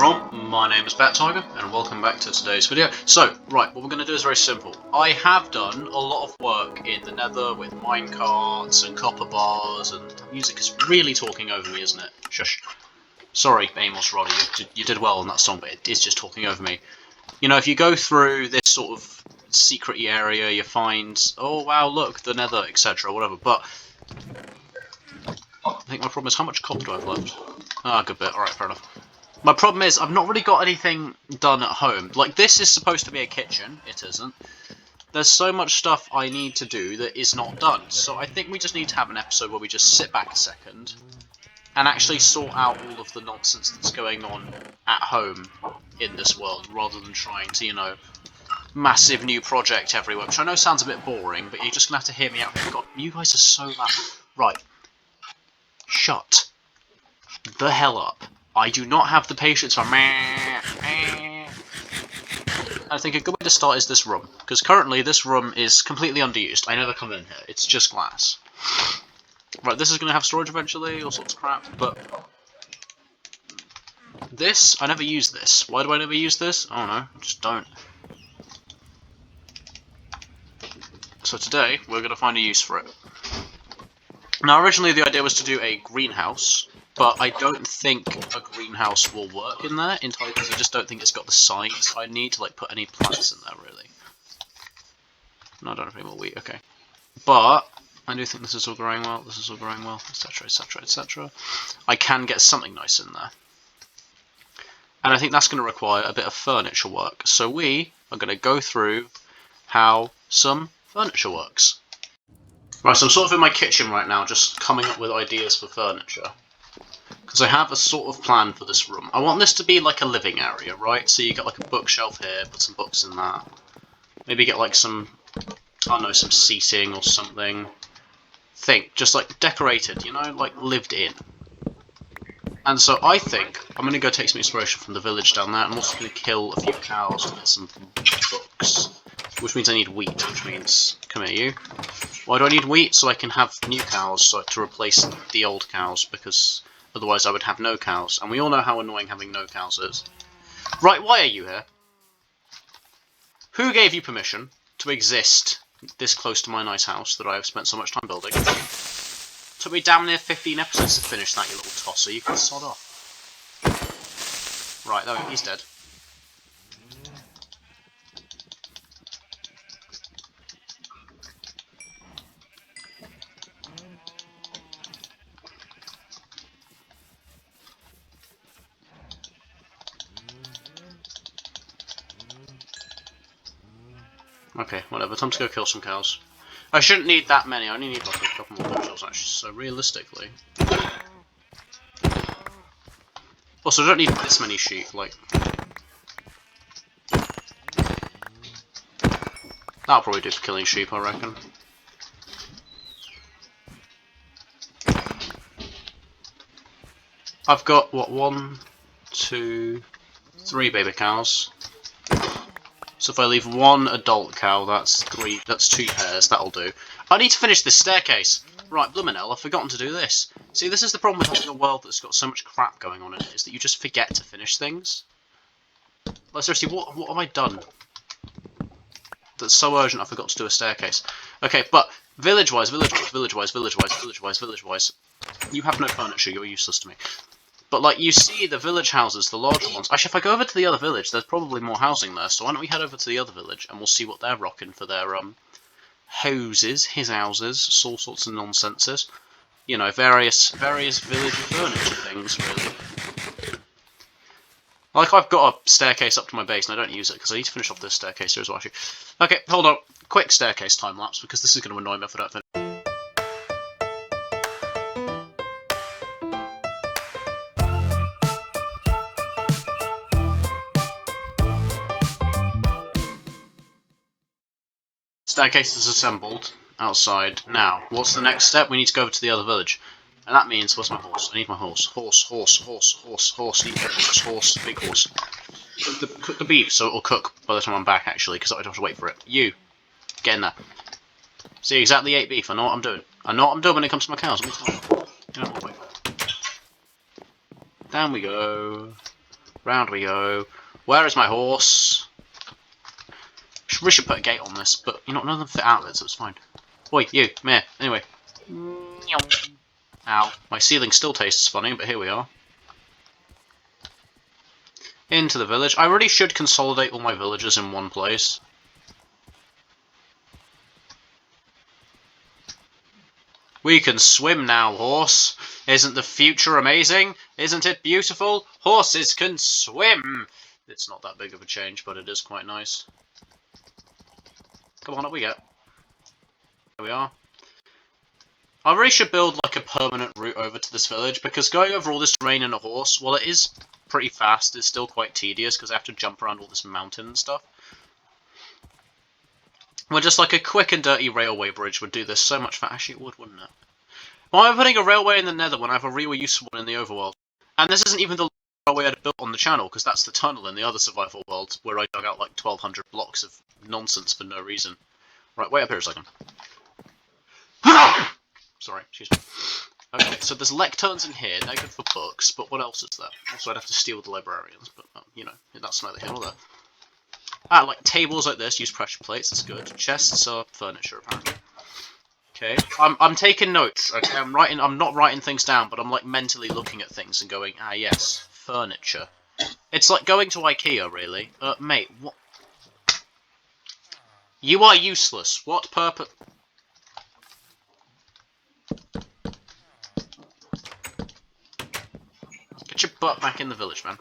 from? My name is Tiger, and welcome back to today's video. So, right, what we're going to do is very simple. I have done a lot of work in the nether with minecarts and copper bars, and the music is really talking over me, isn't it? Shush. Sorry, Amos Roddy, you did well on that song, but it is just talking over me. You know, if you go through this sort of secret-y area, you find, oh wow, look, the nether, etc., whatever, but I think my problem is, how much copper do I have left? Ah, a good bit, alright, fair enough. My problem is, I've not really got anything done at home. Like, this is supposed to be a kitchen. It isn't. There's so much stuff I need to do that is not done. So I think we just need to have an episode where we just sit back a second and actually sort out all of the nonsense that's going on at home in this world, rather than trying to, you know, massive new project everywhere, which I know sounds a bit boring, but you're just going to have to hear me out here. God, you guys are so loud. Right. Shut the hell up. I do not have the patience for meh. I think a good way to start is this room, because currently this room is completely underused. I never come in here, it's just glass. Right, this is going to have storage eventually, all sorts of crap, but this, I never use this. Why do I never use this? I don't know, just don't. So today, we're going to find a use for it. Now originally the idea was to do a greenhouse, but I don't think a greenhouse will work in there entirely, because I just don't think it's got the size I need to like put any plants in there really. No, I don't have any more wheat, okay. But I do think this is all growing well, this is all growing well, etc, etc, etc. I can get something nice in there. And I think that's going to require a bit of furniture work. So we are going to go through how some furniture works. Right, so I'm sort of in my kitchen right now, just coming up with ideas for furniture. Because I have a sort of plan for this room. I want this to be like a living area, right? So you get like a bookshelf here, put some books in that. Maybe get like some, I don't know, some seating or something. Think, just like decorated, you know, like lived in. And so I think I'm going to go take some inspiration from the village down there. I'm also going to kill a few cows to get some books. Which means I need wheat, which means, come here you. Why do I need wheat? So I can have new cows, so to replace the old cows, because otherwise I would have no cows. And we all know how annoying having no cows is. Right, why are you here? Who gave you permission to exist this close to my nice house that I have spent so much time building? Took me damn near 15 episodes to finish that, you little tosser. You can sod off. Right, there we go, he's dead. Okay, whatever, time to go kill some cows. I shouldn't need that many, I only need like a couple more bookshelves actually, so realistically. Also, I don't need this many sheep, like. That'll probably do for killing sheep, I reckon. I've got, what, 1, 2, 3 baby cows. So if I leave 1 adult cow, that's 2 pairs, that'll do. I need to finish this staircase! Right, bloomin' hell, I've forgotten to do this. See, this is the problem with having a world that's got so much crap going on in it, is that you just forget to finish things. Like, seriously, what have I done that's so urgent I forgot to do a staircase? Okay, but village-wise, you have no furniture, you're useless to me. But, like, you see the village houses, the larger ones. Actually, if I go over to the other village, there's probably more housing there, so why don't we head over to the other village, and we'll see what they're rocking for their, houses, his houses, all sorts of nonsenses. You know, various village furniture things, really. Like, I've got a staircase up to my base, and I don't use it, because I need to finish off this staircase here as well, actually. Okay, hold on. Quick staircase time-lapse, because this is going to annoy me if I don't finish. Staircase is assembled outside. Now, what's the next step? We need to go over to the other village. And that means, where's my horse? I need my horse. Horse. Need horse. Big horse. Cook the beef so it'll cook by the time I'm back, actually, because I don't have to wait for it. You, get in there. See, exactly 8 beef. I know what I'm doing. I know what I'm doing when it comes to my cows. Let me tell you. You don't want to wait for it. Down we go. Round we go. Where is my horse? We should put a gate on this, but you know, none of them fit out of it, so it's fine. Oi, you, come here. Anyway. Ow. My ceiling still tastes funny, but here we are. Into the village. I really should consolidate all my villagers in one place. We can swim now, horse. Isn't the future amazing? Isn't it beautiful? Horses can swim! It's not that big of a change, but it is quite nice. Come on, up we get. Here we are. I really should build like a permanent route over to this village, because going over all this terrain in a horse, while it is pretty fast, it's still quite tedious, because I have to jump around all this mountain and stuff. Well, just like a quick and dirty railway bridge would do this so much faster. Actually, it would, wouldn't it? Why am I putting a railway in the Nether when I have a real useful one in the overworld? And this isn't even the railway I'd built on the channel, because that's the tunnel in the other survival world, where I dug out like 1,200 blocks of nonsense for no reason. Right, wait up here a second. Sorry, excuse me. Okay, so there's lecterns in here, they're good for books, but what else is there? Also, I'd have to steal the librarians, but, you know, that's neither here nor there. Ah, like tables like this, use pressure plates, that's good. Chests are furniture, apparently. Okay, I'm taking notes, okay, I'm not writing things down, but I'm like mentally looking at things and going, ah yes, furniture. It's like going to IKEA, really. Mate, what? You are useless. What purpose? Get your butt back in the village, man.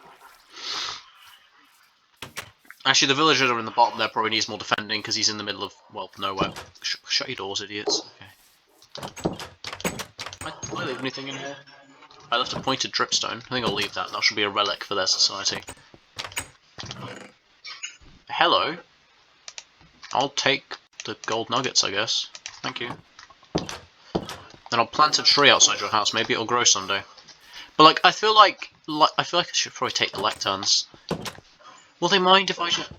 Actually, the villagers are in the bottom there, probably needs more defending, because he's in the middle of, well, nowhere. Shut your doors, idiots. Okay. Did I leave anything in here? I left a pointed dripstone. I think I'll leave that. That should be a relic for their society. Hello. I'll take the gold nuggets, I guess. Thank you. Then I'll plant a tree outside your house. Maybe it'll grow someday. But like, I feel like I should probably take the lecterns. Will they mind if I just...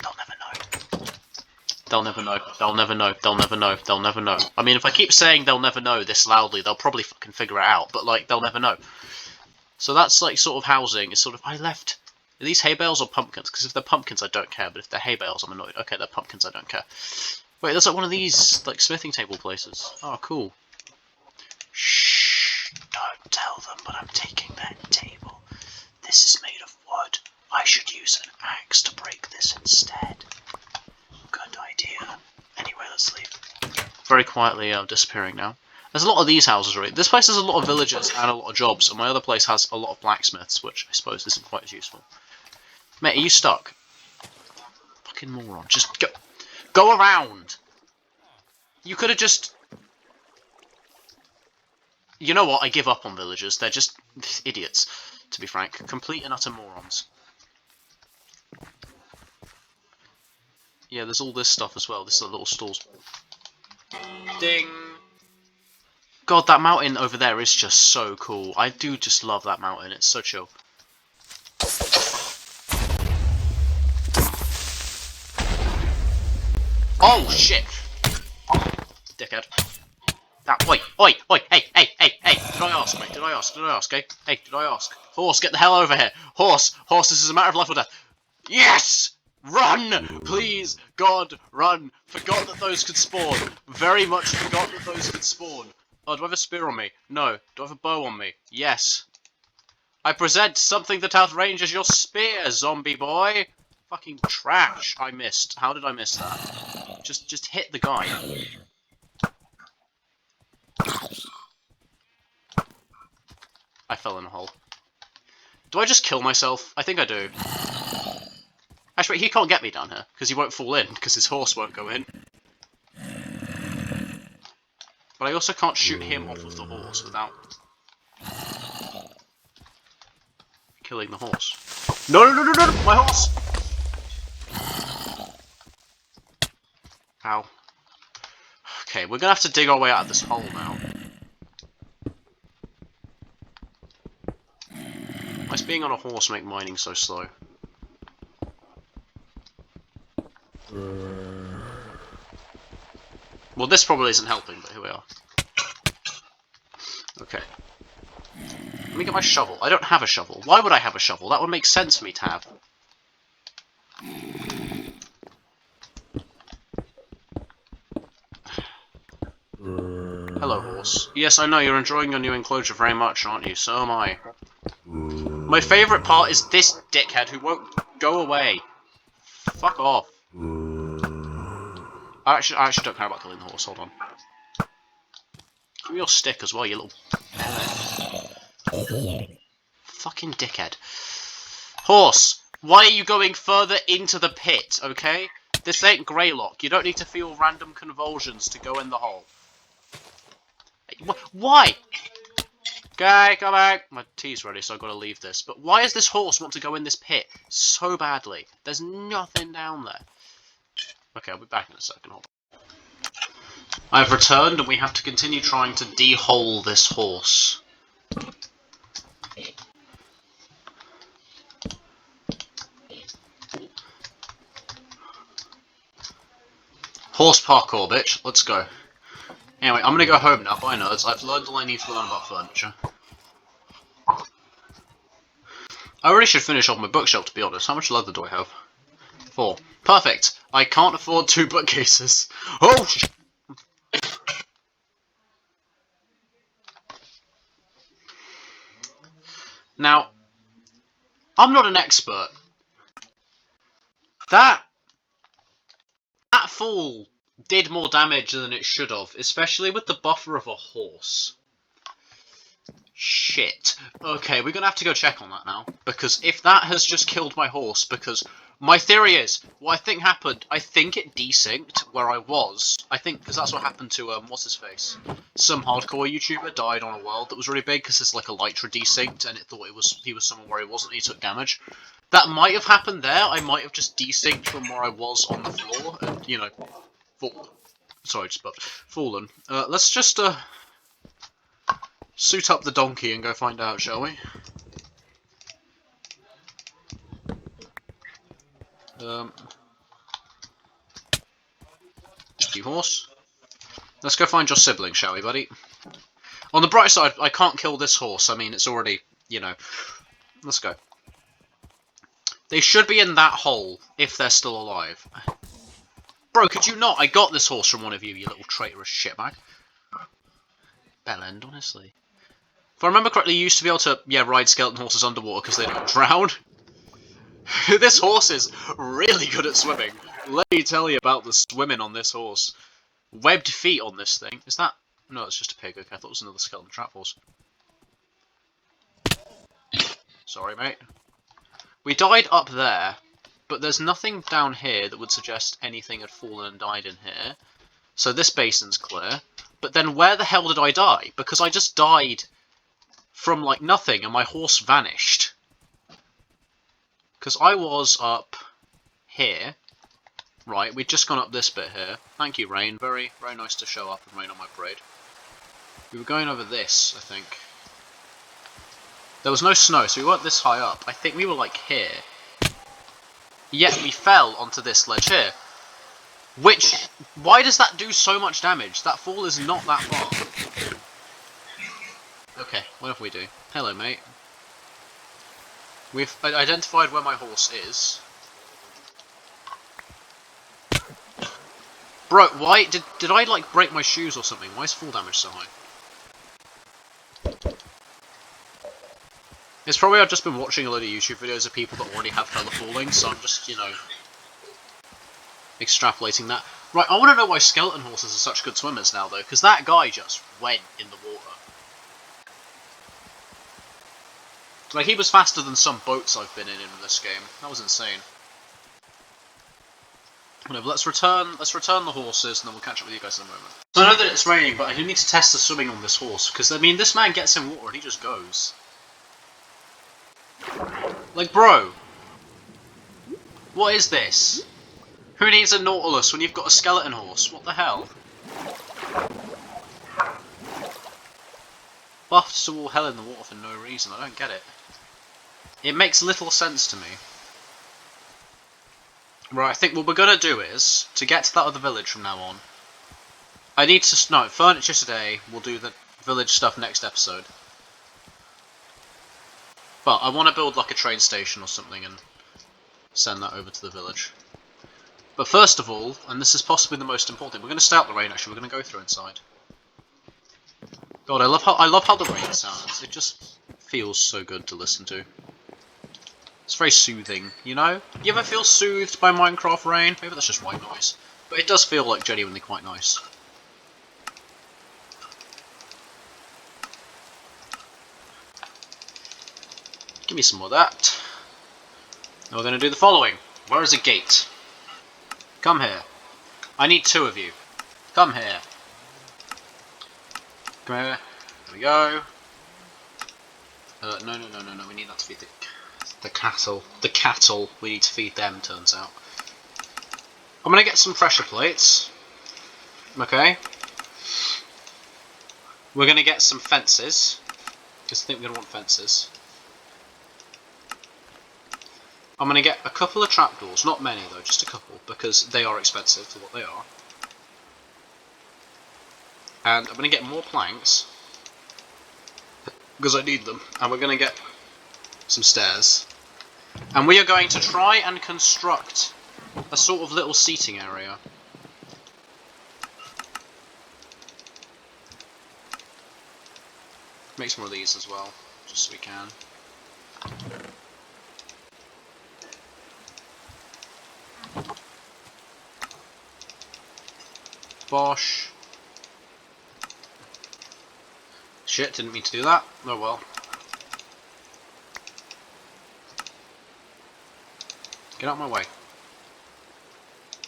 They'll never know. They'll never know. They'll never know. They'll never know. They'll never know. I mean, if I keep saying they'll never know this loudly, they'll probably fucking figure it out. But like, they'll never know. So that's like sort of housing. It's sort of, I left... Are these hay bales or pumpkins? Because if they're pumpkins, I don't care. But if they're hay bales, I'm annoyed. Okay, they're pumpkins, I don't care. Wait, there's like one of these, like, smithing table places. Oh, cool. Shh. Don't tell them, but I'm taking that table. This is made of wood. I should use an axe to break this instead. Good idea. Anyway, let's leave. Very quietly disappearing now. There's a lot of these houses, right? This place has a lot of villagers and a lot of jobs, and my other place has a lot of blacksmiths, which I suppose isn't quite as useful. Mate, are you stuck? Fucking moron. Just go. Go around! You could have just... You know what? I give up on villagers. They're just idiots, to be frank. Complete and utter morons. Yeah, there's all this stuff as well. This is the little stalls. Ding! God, that mountain over there is just so cool. I do just love that mountain. It's so chill. Oh, shit! Dickhead. That, oi, hey, did I ask, mate? Did I ask, eh? Hey, did I ask? Horse, get the hell over here! Horse, this is a matter of life or death. Yes! Run! Please, God, run! Forgot that those could spawn. Very much forgot that those could spawn. Oh, do I have a spear on me? No. Do I have a bow on me? Yes. I present something that outranges your spear, zombie boy! Fucking trash. I missed. How did I miss that? Just hit the guy. I fell in a hole. Do I just kill myself? I think I do. Actually, he can't get me down here, because he won't fall in, because his horse won't go in. But I also can't shoot him off of the horse without killing the horse. No, my horse! Ow. Okay, we're gonna have to dig our way out of this hole now. Why does being on a horse make mining so slow? Well, this probably isn't helping, but here we are. Okay. Let me get my shovel. I don't have a shovel. Why would I have a shovel? That would make sense for me to have. Hello, horse. Yes, I know, you're enjoying your new enclosure very much, aren't you? So am I. My favourite part is this dickhead who won't go away. Fuck off. I actually don't care about killing the horse, hold on. Give me your stick as well, you little... Fucking dickhead. Horse, why are you going further into the pit, okay? This ain't Greylock. You don't need to feel random convulsions to go in the hole. Why? Okay, come back. My tea's ready, so I've got to leave this. But why does this horse want to go in this pit so badly? There's nothing down there. Okay, I'll be back in a second. Hold on. I've returned, and we have to continue trying to de-hole this horse. Horse parkour, bitch. Let's go. Anyway, I'm gonna go home now. Bye, nerds. I've learned all I need to learn about furniture. I really should finish off my bookshelf, to be honest. How much leather do I have? 4. Perfect. I can't afford 2 bookcases. Oh, shit. Now, I'm not an expert. That fall did more damage than it should have, especially with the buffer of a horse. Shit. Okay, we're gonna have to go check on that now, because if that has just killed my horse, because my theory is, what I think happened, I think it desynced where I was. I think, because that's what happened to, what's his face? Some hardcore YouTuber died on a world that was really big, because it's like Elytra desynced, and it thought he was somewhere where he wasn't, and he took damage. That might have happened there, I might have just desynced from where I was on the floor, and, you know, fallen. Let's just, suit up the donkey and go find out, shall we? You horse. Let's go find your sibling, shall we, buddy? On the bright side, I can't kill this horse. I mean, it's already, you know. Let's go. They should be in that hole, if they're still alive. Bro, could you not? I got this horse from one of you, you little traitorous shitbag. Bellend, honestly. If I remember correctly, you used to be able to, yeah, ride skeleton horses underwater because they don't drown. This horse is really good at swimming. Let me tell you about the swimming on this horse. Webbed feet on this thing. Is that... No, it's just a pig. Okay, I thought it was another skeleton trap horse. Sorry, mate. We died up there, but there's nothing down here that would suggest anything had fallen and died in here. So this basin's clear. But then where the hell did I die? Because I just died from, like, nothing, and my horse vanished. Because I was up here. Right, we'd just gone up this bit here. Thank you, Rain. Very, very nice to show up and rain on my parade. We were going over this, I think. There was no snow, so we weren't this high up. I think we were, like, here. Yet we fell onto this ledge here. Which, why does that do so much damage? That fall is not that far. Okay, whatever we do. Hello, mate. We've identified where my horse is. Bro, why did I like break my shoes or something? Why is fall damage so high? It's probably I've just been watching a load of YouTube videos of people that already have hella falling, so I'm just, you know, extrapolating that. Right, I want to know why skeleton horses are such good swimmers now, though, because that guy just went in the water. Like, he was faster than some boats I've been in this game. That was insane. Whatever, let's return the horses, and then we'll catch up with you guys in a moment. So I know that it's raining, but I do need to test the swimming on this horse, because, I mean, this man gets in water and he just goes. Like, bro, what is this? Who needs a Nautilus when you've got a skeleton horse? What the hell? Buffed to all hell in the water for no reason, I don't get it. It makes little sense to me. Right, I think what we're gonna do is, to get to that other village from now on, I need to, no, furniture today, we'll do the village stuff next episode. But I want to build like a train station or something and send that over to the village. But first of all, and this is possibly the most important thing, we're going to stay out the rain actually, we're going to go through inside. God, I love how the rain sounds. It just feels so good to listen to. It's very soothing, you know? You ever feel soothed by Minecraft rain? Maybe that's just white noise. But it does feel like genuinely quite nice. Give me some more of that. Now we're going to do the following. Where is a gate? Come here. I need 2 of you. Come here. Come here. There we go. No, we need that to feed the cattle. The cattle, we need to feed them, turns out. I'm gonna get some pressure plates. Okay. We're gonna get some fences, because I think we're gonna want fences. I'm gonna get a couple of trapdoors, not many though, just a couple, because they are expensive for what they are. And I'm gonna get more planks, because I need them, and we're gonna get some stairs. And we are going to try and construct a sort of little seating area. Make some more of these as well, just so we can. Bosh. Shit, didn't mean to do that. Oh well. Get out of my way.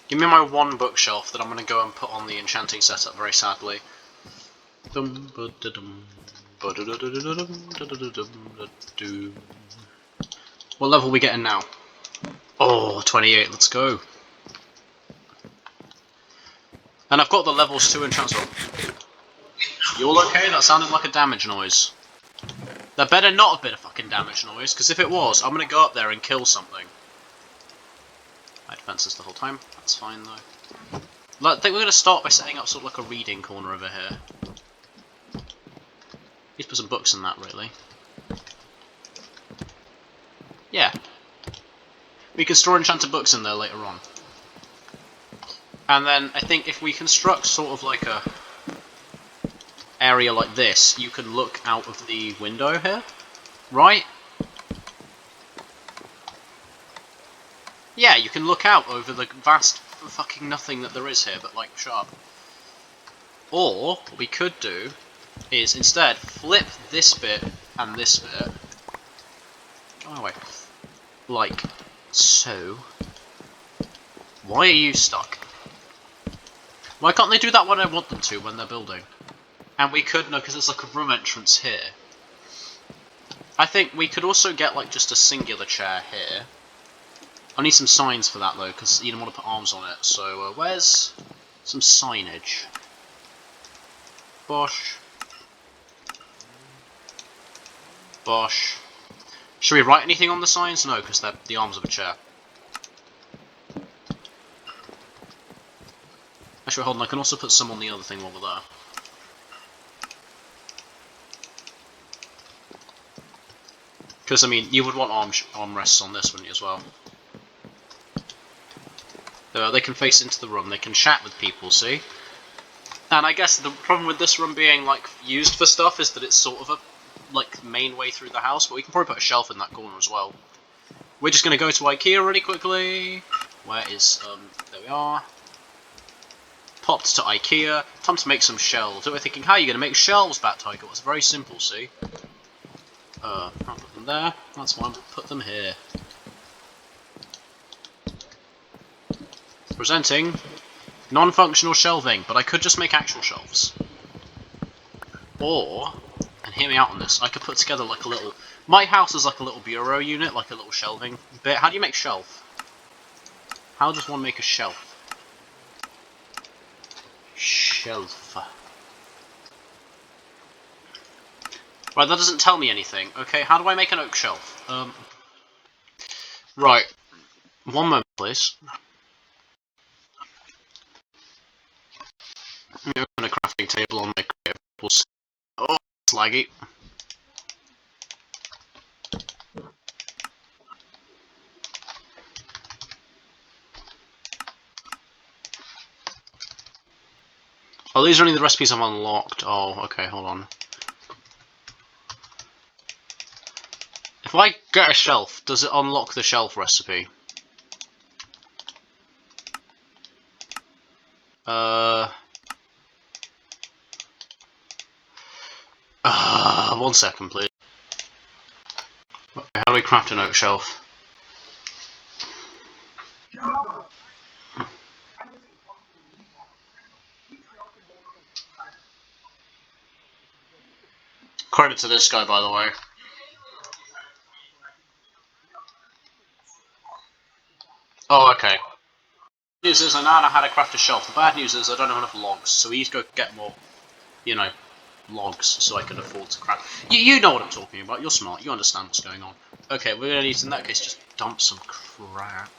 Give me my 1 bookshelf that I'm going to go and put on the enchanting setup, very sadly. What level are we getting now? Oh, 28, let's go. And I've got the levels 2 enchants. You all okay? That sounded like a damage noise. That better not have been a fucking damage noise, because if it was, I'm going to go up there and kill something. I had fences the whole time. That's fine though. I think we're going to start by setting up sort of like a reading corner over here. Need to put some books in that, really. Yeah. We can store enchanted books in there later on. And then I think if we construct sort of like a area like this, you can look out of the window here, right? Yeah, you can look out over the vast fucking nothing that there is here, but like, shut up. Or, what we could do is instead flip this bit and this bit. Oh wait. Like so. Why are you stuck? Why can't they do that when I want them to, when they're building? And we could, no, because there's like a room entrance here. I think we could also get like just a singular chair here. I need some signs for that though, because you don't want to put arms on it. So where's some signage? Bosh. Bosh. Should we write anything on the signs? No, because they're the arms of a chair. Actually, hold on, I can also put some on the other thing while we're there. Because, I mean, you would want armrests on this, wouldn't you, as well? They can face into the room, they can chat with people, see? And I guess the problem with this room being, like, used for stuff is that it's sort of a, like, main way through the house, but we can probably put a shelf in that corner as well. We're just going to go to IKEA really quickly. Where is, there we are. Popped to IKEA. Time to make some shelves. We're thinking, how are you going to make shelves, Bat Tiger? Well, it's very simple, see? I'll put them there. That's fine. Put them here. Presenting non-functional shelving, but I could just make actual shelves. Or, and hear me out on this, I could put together like a little... My house is like a little bureau unit, like a little shelving bit. How do you make shelf? How does one make a shelf? Shelf. Right, that doesn't tell me anything. Okay, how do I make an oak shelf? Right. One moment, please. Let me open a crafting table on my creative. Oh, it's laggy. Oh, these are only the recipes I've unlocked. Oh, okay, hold on. If I get a shelf, does it unlock the shelf recipe? 1 second, please. Okay, how do we craft an oak shelf? Credit to this guy, by the way. Oh, okay. The news is I now know how to craft a shelf. The bad news is I don't have enough logs, so we need to go get more, you know, logs so I can afford to craft. You know what I'm talking about. You're smart. You understand what's going on. Okay, we're gonna need to, in that case, just dump some crap.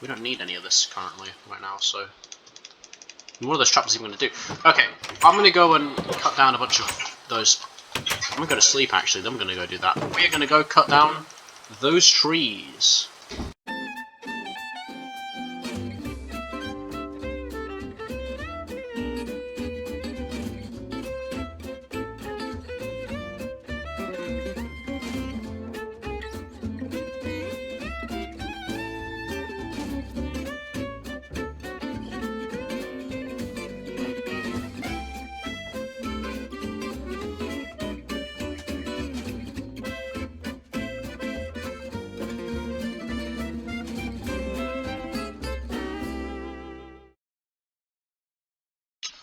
We don't need any of this currently right now, so what are those traps even gonna do? Okay, I'm gonna go and cut down a bunch of those. I'm gonna go to sleep actually. Then I'm gonna go do that. We're gonna go cut down those trees.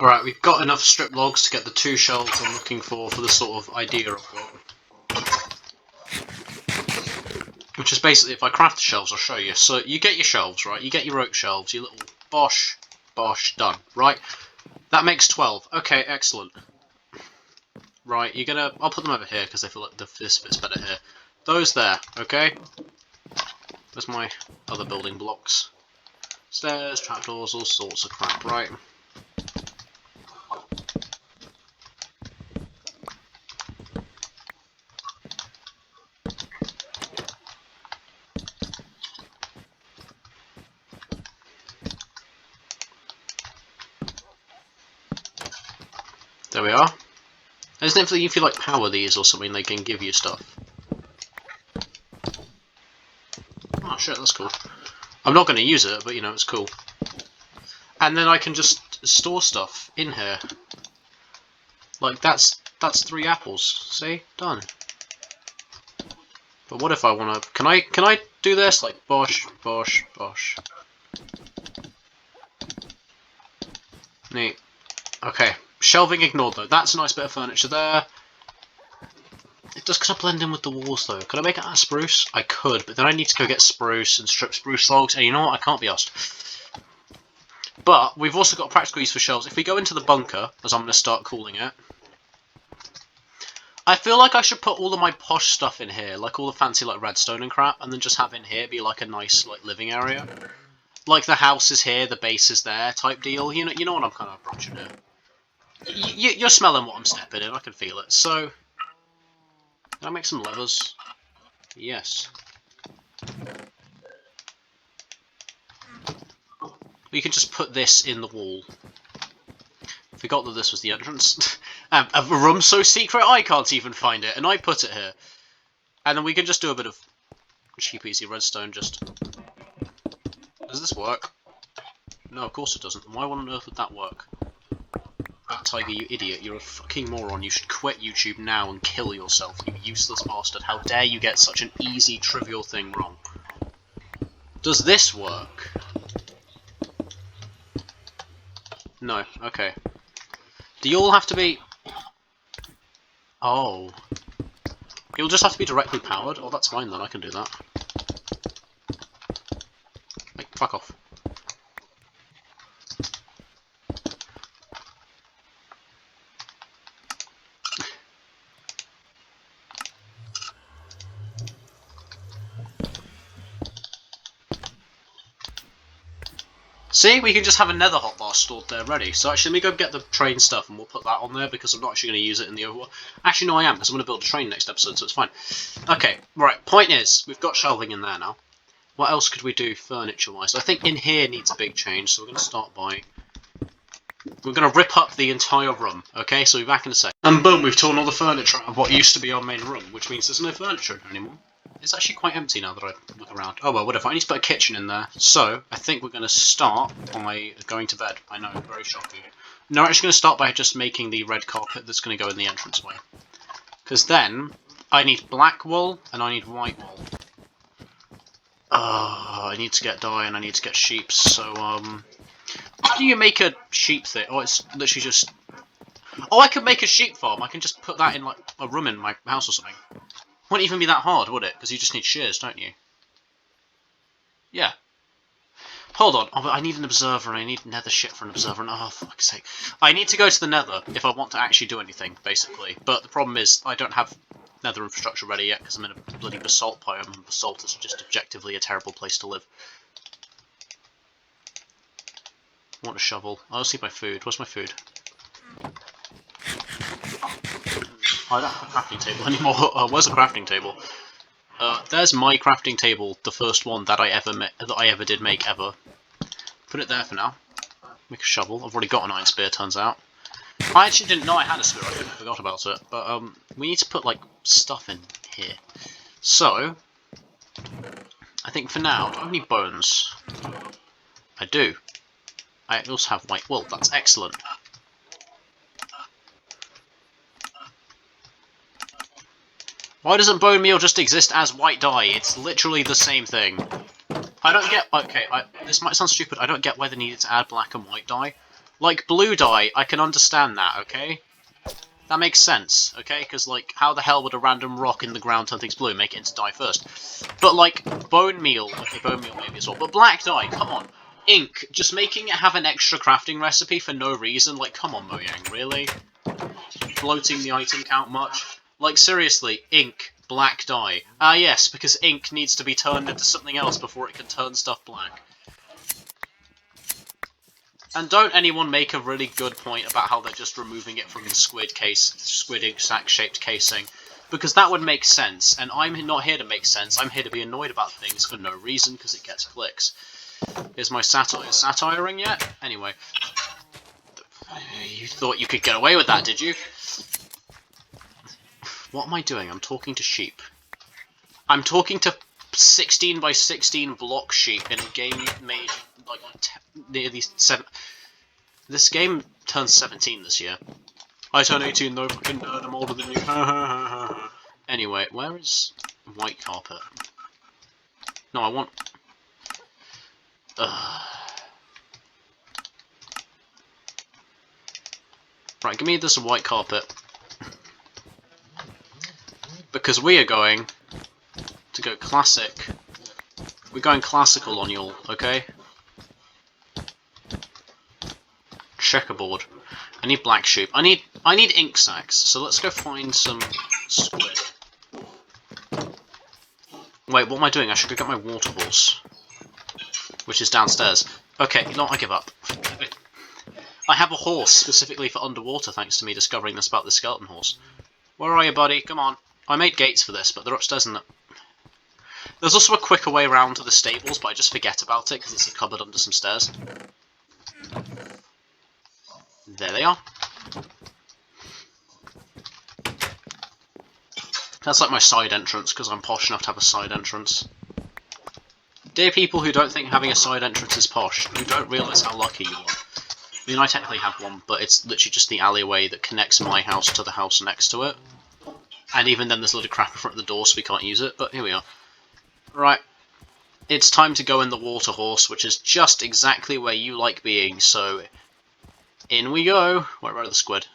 Alright, we've got enough strip logs to get the 2 shelves I'm looking for the sort of idea I've got. Which is basically, if I craft the shelves, I'll show you. So, you get your shelves, right? You get your oak shelves, your little bosh, done, right? That makes 12. Okay, excellent. Right, I'll put them over here, because I feel like this fits better here. Those there, okay? There's my other building blocks. Stairs, trapdoors, all sorts of crap, right? There we are. Isn't it if you like power these or something, they can give you stuff? Oh shit, that's cool. I'm not going to use it, but you know, it's cool. And then I can just store stuff in here. Like, that's 3 apples. See? Done. But what if I want to... Can I do this? Like, bosh, bosh, bosh. Neat. Okay. Shelving ignored, though. That's a nice bit of furniture there. It does kind of blend in with the walls, though. Could I make it out of spruce? I could, but then I need to go get spruce and strip spruce logs, and you know what? I can't be asked. But we've also got a practical use for shelves. If we go into the bunker, as I'm going to start calling it, I feel like I should put all of my posh stuff in here, like all the fancy like redstone and crap, and then just have in here be like a nice like living area. Like the house is here, the base is there, type deal. You know what I'm kind of approaching here. You're smelling what I'm stepping in. I can feel it. So, can I make some levers? Yes. We can just put this in the wall. Forgot that this was the entrance. A room so secret I can't even find it, and I put it here. And then we can just do a bit of cheap easy redstone, just... Does this work? No, of course it doesn't. Why on earth would that work? Ah, Tiger, you idiot. You're a fucking moron. You should quit YouTube now and kill yourself, you useless bastard. How dare you get such an easy, trivial thing wrong? Does this work? No, okay. Do you all have to be... Oh. You'll just have to be directly powered? Oh, that's fine then, I can do that. Like, fuck off. See, we can just have a nether hotbar stored there ready. So actually, let me go get the train stuff and we'll put that on there because I'm not actually going to use it in the overworld. Actually, no, I am, because I'm going to build a train next episode, so it's fine. Okay, right, point is, we've got shelving in there now. What else could we do furniture-wise? I think in here needs a big change, so we're going to start by We're going to rip up the entire room, okay? So we'll be back in a sec. And boom, we've torn all the furniture out of what used to be our main room, which means there's no furniture anymore. It's actually quite empty now that I look around. Oh well, whatever, I need to put a kitchen in there. So, I think we're going to start by going to bed. I know, very shocking. No, we're actually going to start by just making the red carpet that's going to go in the entranceway. Because then, I need black wool, and I need white wool. I need to get dye, and I need to get sheep, so, how do you make a sheep thing? Oh, it's literally just... Oh, I could make a sheep farm. I can just put that in, like, a room in my house or something. Wouldn't even be that hard, would it? Because you just need shears, don't you? Yeah. Hold on. Oh, but I need an observer, and I need nether shit for an observer, and oh, for fuck's sake. I need to go to the nether if I want to actually do anything, basically. But the problem is, I don't have nether infrastructure ready yet, because I'm in a bloody basalt biome, and basalt is just objectively a terrible place to live. I want a shovel. I'll see my food. Where's my food? I don't have a crafting table anymore. Where's the crafting table? There's my crafting table, the first one that I ever did make ever. Put it there for now. Make a shovel. I've already got an iron spear, turns out. I actually didn't know I had a spear. I forgot about it. But we need to put like stuff in here. So I think for now, do I have any bones? I do. I also have white wool. That's excellent. Why doesn't bone meal just exist as white dye? It's literally the same thing. I don't get... Okay, this might sound stupid. I don't get why they needed to add black and white dye. Like, blue dye, I can understand that, okay? That makes sense, okay? Because, like, how the hell would a random rock in the ground turn things blue and make it into dye first? But, like, bone meal... Okay, bone meal maybe as well. But black dye, come on. Ink, just making it have an extra crafting recipe for no reason. Like, come on, Mojang, really? Bloating the item count much? Like, seriously, ink, black dye. Ah, yes, because ink needs to be turned into something else before it can turn stuff black. And don't anyone make a really good point about how they're just removing it from the squid ink sack-shaped casing. Because that would make sense, and I'm not here to make sense, I'm here to be annoyed about things for no reason, because it gets clicks. Is my satiring yet? Anyway. You thought you could get away with that, did you? What am I doing? I'm talking to sheep. I'm talking to 16 by 16 block sheep in a game made like nearly 7. This game turns 17 this year. I turn 18 though, fucking nerd, I'm older than you. Anyway, where is white carpet? No, I want... Right, give me this white carpet. Because we are going to go classic. We're going classical on y'all, okay? Checkerboard. I need black sheep. I need ink sacks, so let's go find some squid. Wait, what am I doing? I should go get my water horse. Which is downstairs. Okay, no, I give up. I have a horse specifically for underwater thanks to me discovering this about the skeleton horse. Where are you, buddy? Come on. I made gates for this, but they're upstairs in the... There's also a quicker way around to the stables, but I just forget about it because it's a cupboard under some stairs. There they are. That's like my side entrance, because I'm posh enough to have a side entrance. Dear people who don't think having a side entrance is posh, you don't realise how lucky you are. I mean, I technically have one, but it's literally just the alleyway that connects my house to the house next to it. And even then there's a lot of crap in front of the door, so we can't use it, but here we are. Right. It's time to go in the water horse, which is just exactly where you like being, so... In we go! Where are the squid?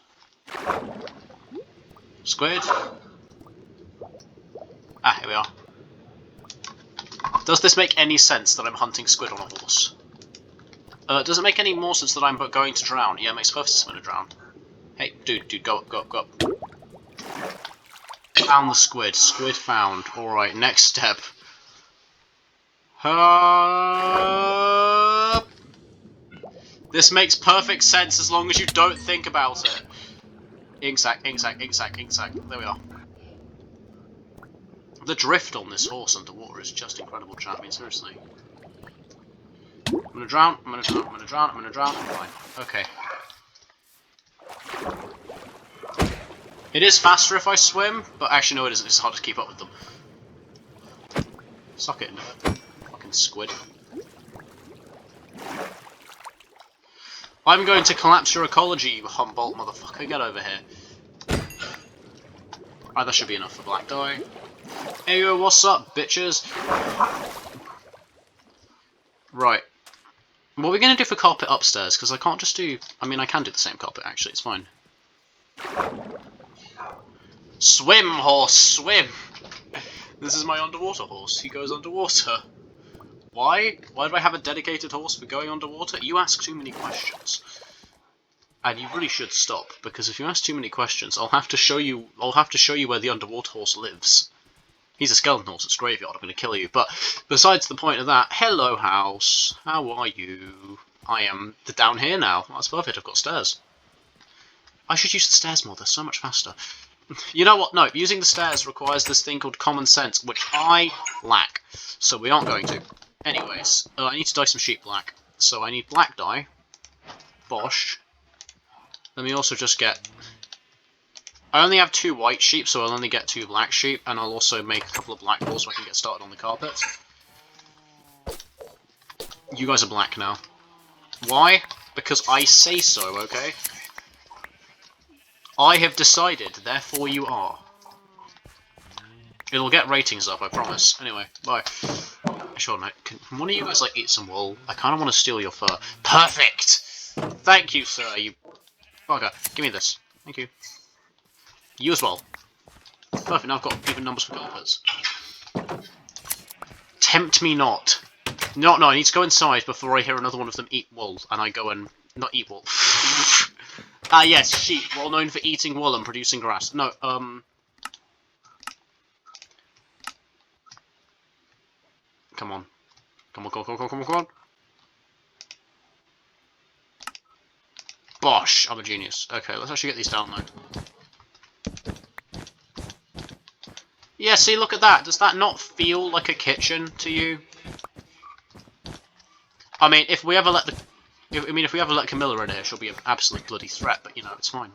Squid? Ah, here we are. Does this make any sense that I'm hunting squid on a horse? Does it make any more sense that I'm going to drown? Yeah, it makes perfect sense I'm going to drown. Hey, dude, go up, go up, go up. Found the squid. Squid found. Alright, next step. This makes perfect sense as long as you don't think about it. Ink sac, ink sac, ink sac, ink sac. There we are. The drift on this horse underwater is just incredible, chat. I mean, seriously. I'm gonna drown, I'm gonna drown, I'm gonna drown, I'm gonna drown. I'm fine. Okay. It is faster if I swim, but actually no it isn't, it's hard to keep up with them. Suck it, fucking squid. I'm going to collapse your ecology, you Humboldt motherfucker, get over here. Right, that should be enough for black dye. Hey yo, what's up, bitches? Right. What are we going to do for carpet upstairs? Because I can't just do... I mean, I can do the same carpet, actually, it's fine. Swim, horse, swim! This is my underwater horse. He goes underwater. Why? Why do I have a dedicated horse for going underwater? You ask too many questions. And you really should stop, because if you ask too many questions, I'll have to show you where the underwater horse lives. He's a skeleton horse, it's graveyard, I'm going to kill you. But besides the point of that, hello house, how are you? I am down here now. That's perfect, I've got stairs. I should use the stairs more, they're so much faster. You know what, no, using the stairs requires this thing called common sense, which I lack. So we aren't going to. Anyways, I need to dye some sheep black. So I need black dye. Bosh. Let me also just get... I only have 2 white sheep, so I'll only get 2 black sheep, and I'll also make a couple of black balls so I can get started on the carpet. You guys are black now. Why? Because I say so, okay? I have decided, therefore you are. It'll get ratings up, I promise. Anyway, bye. Sure, no, can one of you guys, like, eat some wool? I kind of want to steal your fur. Perfect! Thank you, sir, you... Okay, give me this. Thank you. You as well. Perfect, now I've got even numbers for carpets. Tempt me not. No, I need to go inside before I hear another one of them eat wool, and I go and... not eat wool. Ah, yes, sheep, well known for eating wool and producing grass. No, Come on. Come on. Bosh, I'm a genius. Okay, let's actually get these down, though. Yeah, see, look at that. Does that not feel like a kitchen to you? I mean, if we ever let Camilla in here, she'll be an absolute bloody threat, but, you know, it's fine.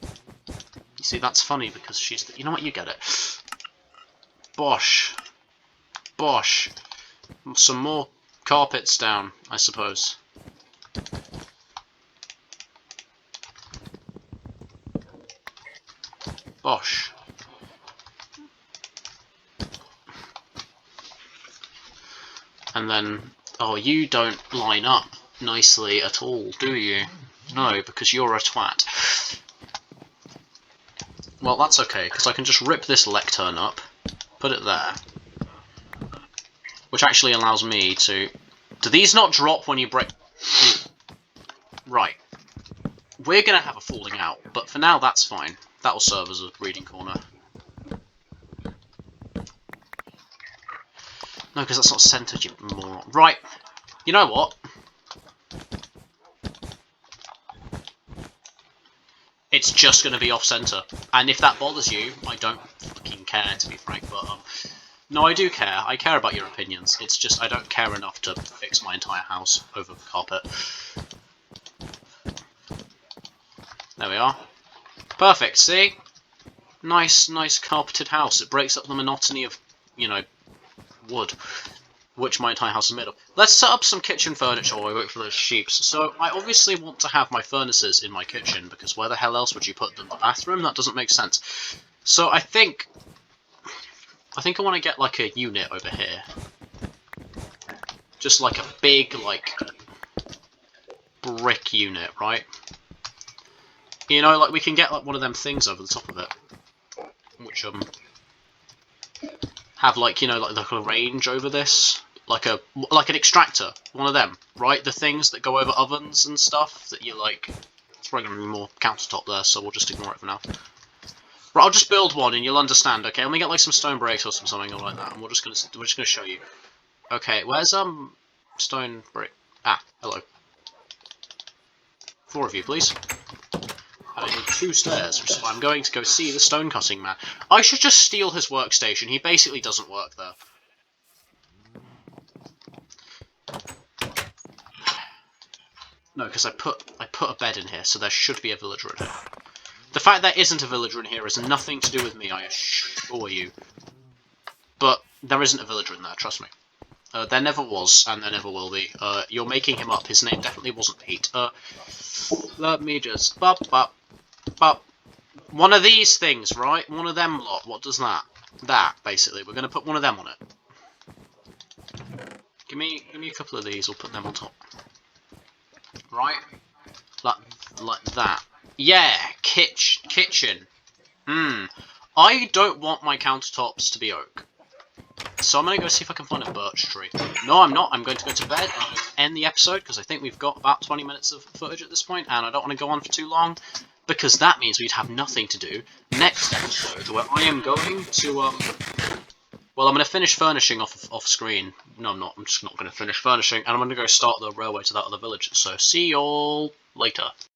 You see, that's funny, because she's the... You know what, you get it. Bosh. Bosh. Some more carpets down, I suppose. Bosh. And then... Oh, you don't line up nicely at all, do you? No, because you're a twat. Well, that's okay, because I can just rip this lectern up, put it there, which actually allows me to... Do these not drop when you break... Right. We're going to have a falling out, but for now that's fine. That'll serve as a reading corner. No, because that's not centered, you moron. Right. You know what? It's just going to be off-center. And if that bothers you, I don't fucking care, to be frank, but, no, I do care. I care about your opinions. It's just I don't care enough to fix my entire house over carpet. There we are. Perfect, see? Nice carpeted house. It breaks up the monotony of, you know, wood, which my entire house is made of. Let's set up some kitchen furniture while we wait for those sheep. So, I obviously want to have my furnaces in my kitchen, because where the hell else would you put them? The bathroom? That doesn't make sense. So, I think I want to get, like, a unit over here. Just, like, a big, like, brick unit, right? You know, like, we can get, like, one of them things over the top of it. Which, have, like, you know, like a range over this. Like an extractor. One of them, right? The things that go over ovens and stuff that you, like... It's probably going to be more countertop there, so we'll just ignore it for now. Right, I'll just build one and you'll understand, okay? Let me get, like, some stone bricks or something like that, and we're just gonna show you. Okay, where's, stone brick? Ah, hello. 4 of you, please. And I need 2 stairs, which is why I'm going to go see the stone cutting man. I should just steal his workstation. He basically doesn't work there. No, because I put a bed in here, so there should be a villager in here. The fact there isn't a villager in here has nothing to do with me, I assure you. But there isn't a villager in there, trust me. There never was, and there never will be. You're making him up. His name definitely wasn't Pete. Let me just... One of these things, right? One of them lot. What does that? That, basically. We're going to put one of them on it. Give me a couple of these. We'll put them on top. Right? Like that. Yeah! Kitchen. I don't want my countertops to be oak. So I'm going to go see if I can find a birch tree. No, I'm not. I'm going to go to bed and I'm going to end the episode because I think we've got about 20 minutes of footage at this point and I don't want to go on for too long because that means we'd have nothing to do next episode where I am going to, well, I'm going to finish furnishing off screen. No, I'm not. I'm just not going to finish furnishing and I'm going to go start the railway to that other village. So see y'all later.